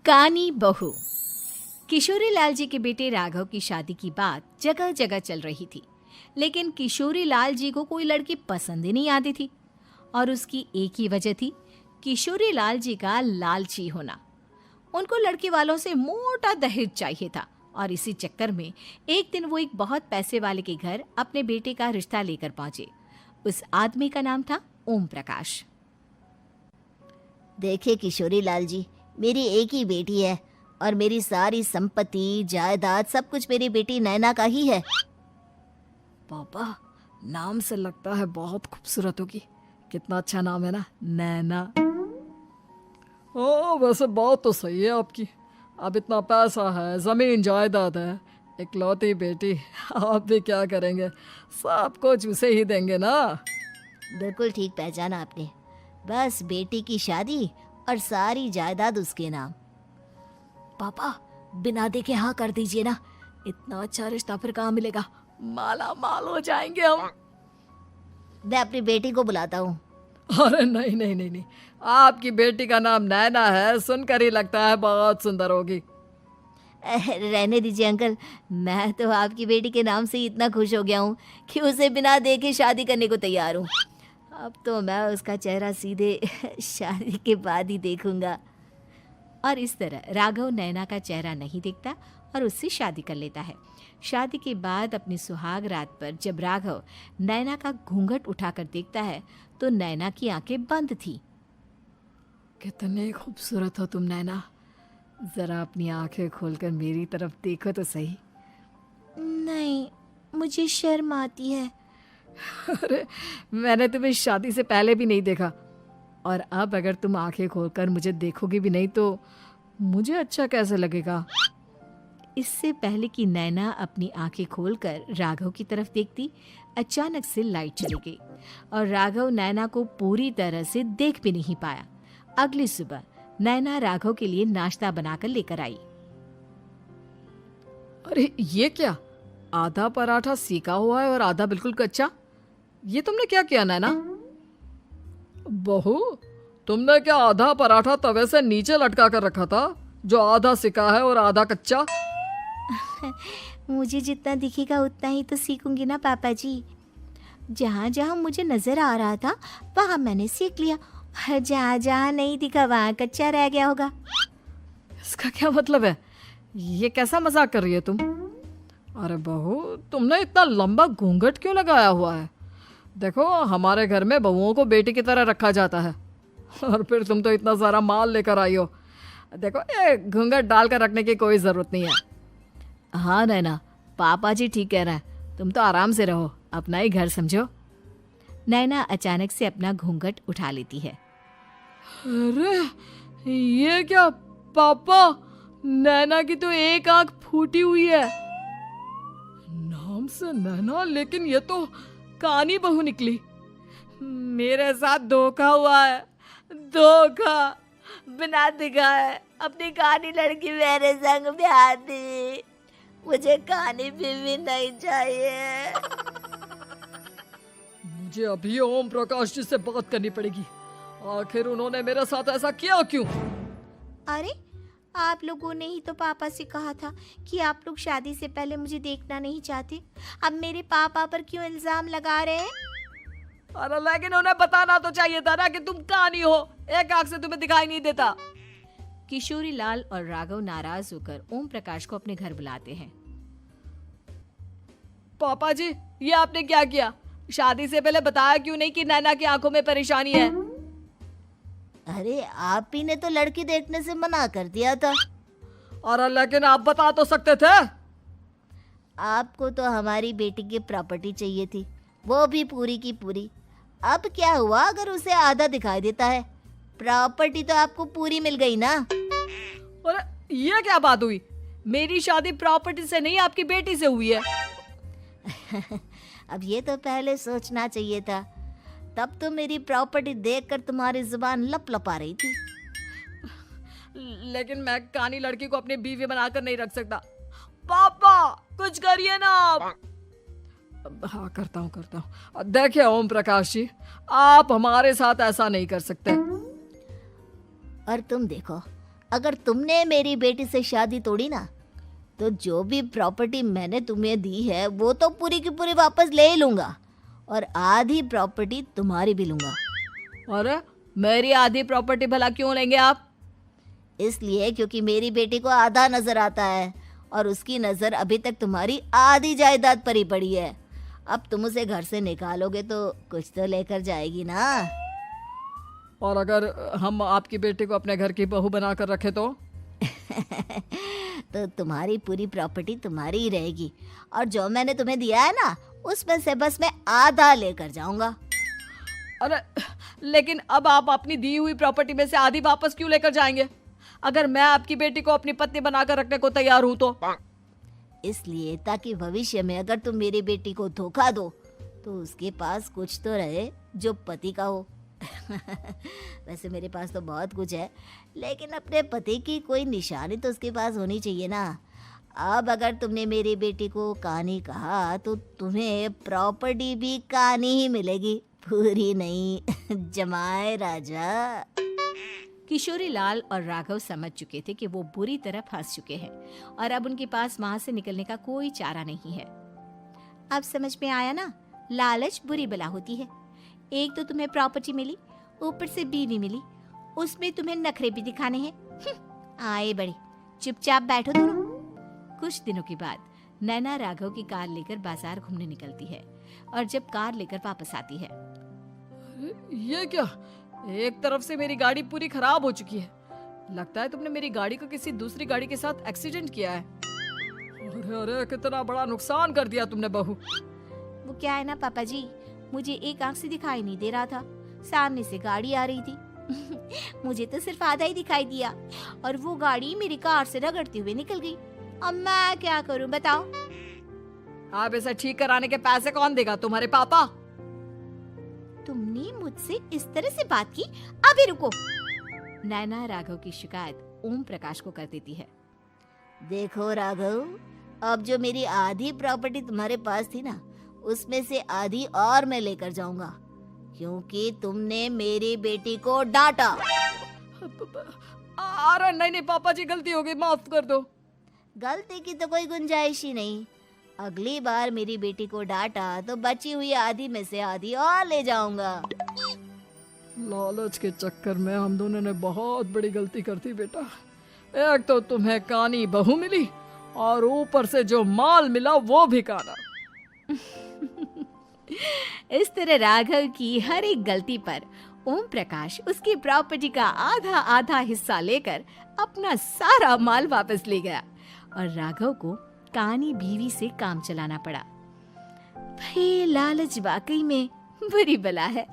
कानी बहू। किशोरी लाल जी के बेटे राघव की शादी की बात जगह जगह चल रही थी, लेकिन किशोरी लाल जी को कोई लड़की पसंद ही नहीं आती थी। और उसकी एक ही वजह थी, किशोरी लाल जी का लालची होना। उनको लड़की वालों से मोटा दहेज चाहिए था और इसी चक्कर में एक दिन वो एक बहुत पैसे वाले के घर अपने बेटे का रिश्ता लेकर पहुंचे। उस आदमी का नाम था ओम प्रकाश। देखिए किशोरी लाल जी, मेरी एक ही बेटी है और मेरी सारी संपत्ति जायदाद सब कुछ मेरी बेटी नैना का ही है। पापा, नाम से लगता है बहुत खूबसूरत होगी। कितना अच्छा नाम है ना, नैना। ओ, वैसे बात तो सही है आपकी। अब इतना पैसा है, जमीन जायदाद है, इकलौती बेटी, आप भी क्या करेंगे? सब कुछ उसे ही देंगे ना। बिल्कुल ठीक पहचाना आपने। बस बेटी की शादी और सारी जायदाद उसके नाम। पापा, बिना देखे हाँ कर दीजिए ना। इतना अच्छा रिश्ता फिर कहाँ मिलेगा? माला माल हो जाएंगे हम। मैं अपनी बेटी को बुलाता हूँ। अरे नहीं नहीं नहीं नहीं, आपकी बेटी का नाम नैना है, सुनकर ही लगता है बहुत सुंदर होगी। रहने दीजिए अंकल, मैं तो आपकी बेटी के नाम से ही इतना खुश हो गया हूँ कि उसे बिना देखे शादी करने को तैयार हूँ। अब तो मैं उसका चेहरा सीधे शादी के बाद ही देखूंगा। और इस तरह राघव नैना का चेहरा नहीं देखता और उससे शादी कर लेता है। शादी के बाद अपनी सुहाग रात पर जब राघव नैना का घूंघट उठाकर देखता है तो नैना की आंखें बंद थी। कितने खूबसूरत हो तुम नैना, जरा अपनी आंखें खोलकर मेरी तरफ देखो तो सही। नहीं, मुझे शर्म आती है। अरे, मैंने तुम्हें शादी से पहले भी नहीं देखा, और अब अगर तुम आंखें खोलकर मुझे देखोगी भी नहीं तो मुझे अच्छा कैसे लगेगा? इससे पहले कि नैना अपनी आंखें खोलकर राघव की तरफ देखती, अचानक से लाइट चली गई और राघव नैना को पूरी तरह से देख भी नहीं पाया। अगली सुबह नैना राघव के लिए नाश्ता बनाकर लेकर आई। अरे ये क्या, आधा पराठा सेका हुआ है और आधा बिल्कुल कच्चा। ये तुमने क्या किया नैना? बहू, तुमने क्या आधा पराठा तवे से नीचे लटका कर रखा था, जो आधा सिका है और आधा कच्चा? मुझे जितना दिखेगा उतना ही तो सीखूंगी ना पापा जी। जहाँ जहाँ मुझे नजर आ रहा था वहाँ मैंने सीख लिया, जहाँ जहाँ नहीं दिखा वहाँ कच्चा रह गया होगा। इसका क्या मतलब है? ये कैसा मजाक कर रही है तुम? अरे बहू, तुमने इतना लंबा घूंघट क्यों लगाया हुआ है? देखो, हमारे घर में बहुओं को बेटी की तरह रखा जाता है, और फिर तुम तो इतना सारा माल लेकर आई हो। देखो, ये घूंघट डालकर रखने की कोई ज़रूरत नहीं है। हाँ नैना, पापा जी ठीक कह रहे हैं, तुम तो आराम से रहो, अपना ही घर समझो। नैना अचानक से अपना घूंघट उठा लेती है। अरे ये क्या पापा, नैना की तो एक आंख फूटी हुई है। नाम से नैना, लेकिन ये तो कानी बहू निकली। मेरे साथ धोखा हुआ है, धोखा। बिना दिखाए अपनी कानी लड़की मेरे संग ब्याह दी। मुझे कानी बीवी नहीं चाहिए। मुझे अभी ओम प्रकाश जी से बात करनी पड़ेगी। आखिर उन्होंने मेरे साथ ऐसा किया क्यों? अरे, आप लोगों ने ही तो पापा से कहा था कि आप लोग शादी से पहले मुझे देखना नहीं चाहते। अब मेरे पापा पर क्यों इल्जाम लगा रहे हैं? अरे लेकिन उन्हें बताना तो चाहिए था ना कि तुम कानी हो, एक आंख से तुम्हें दिखाई नहीं देता। किशोरी लाल और राघव नाराज होकर ओम प्रकाश को अपने घर बुलाते हैं। पापा जी, ये आपने क्या किया? शादी से पहले बताया क्यों नहीं कि नैना की आंखों में परेशानी है? अरे, आप ही ने तो लड़की देखने से मना कर दिया था। और लेकिन आप बता तो सकते थे। आपको तो हमारी बेटी की प्रॉपर्टी चाहिए थी, वो भी पूरी की पूरी। अब क्या हुआ अगर उसे आधा दिखाई देता है? प्रॉपर्टी तो आपको पूरी मिल गई ना। और ये क्या बात हुई? मेरी शादी प्रॉपर्टी से नहीं, आपकी बेटी से हुई है। अब ये तो पहले सोचना चाहिए था, तब तो मेरी प्रॉपर्टी देखकर तुम्हारी जुबान लप लपा रही थी। लेकिन मैं कानी लड़की को अपनी बीवी बनाकर नहीं रख सकता। पापा, कुछ करिए ना आप। हाँ, करता हूँ। देखिए ओम प्रकाश जी, आप हमारे साथ ऐसा नहीं कर सकते। और तुम देखो, अगर तुमने मेरी बेटी से शादी तोड़ी ना, तो जो भी प्रॉपर्टी मैंने तुम्हें दी है वो तो पूरी की पूरी वापस ले ही लूँगा, और आधी प्रॉपर्टी तुम्हारी भी लूँगा। अरे मेरी आधी प्रॉपर्टी भला क्यों लेंगे आप? इसलिए क्योंकि मेरी बेटी को आधा नजर आता है और उसकी नज़र अभी तक तुम्हारी आधी जायदाद पर ही पड़ी है। अब तुम उसे घर से निकालोगे तो कुछ तो लेकर जाएगी ना। और अगर हम आपकी बेटी को अपने घर की बहू बनाकर रखे तो? तो तुम्हारी पूरी प्रॉपर्टी तुम्हारी ही रहेगी, और जो मैंने तुम्हें दिया है ना, उसमें से बस मैं आधा लेकर जाऊंगा। अरे लेकिन अब आप अपनी दी हुई प्रॉपर्टी में से आधी वापस क्यों लेकर जाएंगे? अगर मैं आपकी बेटी को अपनी पत्नी बनाकर रखने को तैयार हूं तो? इसलिए ताकि भविष्य में अगर तुम मेरी बेटी को धोखा दो तो उसके पास कुछ तो रहे जो पति का हो। वैसे मेरे पास तो बहुत कुछ है, लेकिन अपने पति की कोई निशानी तो उसके पास होनी चाहिए ना। अब अगर तुमने मेरी बेटी को कहानी कहा तो तुम्हें प्रॉपर्टी भी कहानी ही मिलेगी, पूरी नहीं। जमाए राजा। किशोरी लाल और राघव समझ चुके थे कि वो बुरी तरह फंस चुके हैं और अब उनके पास वहां से निकलने का कोई चारा नहीं है। अब समझ में आया ना, लालच बुरी बला होती है। एक तो तुम्हें प्रॉपर्टी मिली, ऊपर से बीवी मिली, उसमें तुम्हें नखरे भी दिखाने हैं। आए बड़े, चुपचाप बैठो दोनों। कुछ दिनों के बाद नैना राघव की कार लेकर बाजार घूमने निकलती है और जब कार लेकर वापस आती है, ये क्या? एक तरफ से मेरी गाड़ी पूरी खराब हो चुकी है। लगता है तुमने मेरी गाड़ी को किसी दूसरी गाड़ी के साथ एक्सीडेंट किया है। अरे अरे कितना बड़ा नुकसान कर दिया तुमने बहू। वो क्या है ना पापा जी, मुझे एक आंख से दिखाई नहीं दे रहा था, सामने से गाड़ी आ रही थी। मुझे तो सिर्फ आधा ही दिखाई दिया और वो गाड़ी मेरी कार से रगड़ते हुए निकल गई। अब मैं क्या करूं बताओ? आप इसे ठीक कराने के पैसे कौन देगा? तुम्हारे पापा। तुमने मुझसे इस तरह से बात की? अभी रुको। नैना राघव की शिकायत ओम प्रकाश को कर देती है। देखो राघव, अब जो मेरी आधी प्रॉपर्टी तुम्हारे पास थी ना, उसमें से आधी और मैं लेकर जाऊंगा, क्योंकि तुमने मेरी बेटी को डांटा। अरे नहीं नहीं पापा जी, गलती हो गई, माफ कर दो। गलती की तो कोई गुंजाइश ही नहीं। अगली बार मेरी बेटी को डांटा तो बची हुई आधी में से आधी और ले जाऊंगा। लालच के चक्कर में हम दोनों ने बहुत बड़ी गलती कर दी बेटा। एक तो तुम्हें कानी बहू मिली और ऊपर से जो माल मिला वो भी काना। इस तरह राघव की हर एक गलती पर ओम प्रकाश उसकी प्रॉपर्टी का आधा आधा हिस्सा लेकर अपना सारा माल वापस ले गया और राघव को कानी बीवी से काम चलाना पड़ा। भाई लालच वाकई में बुरी बला है।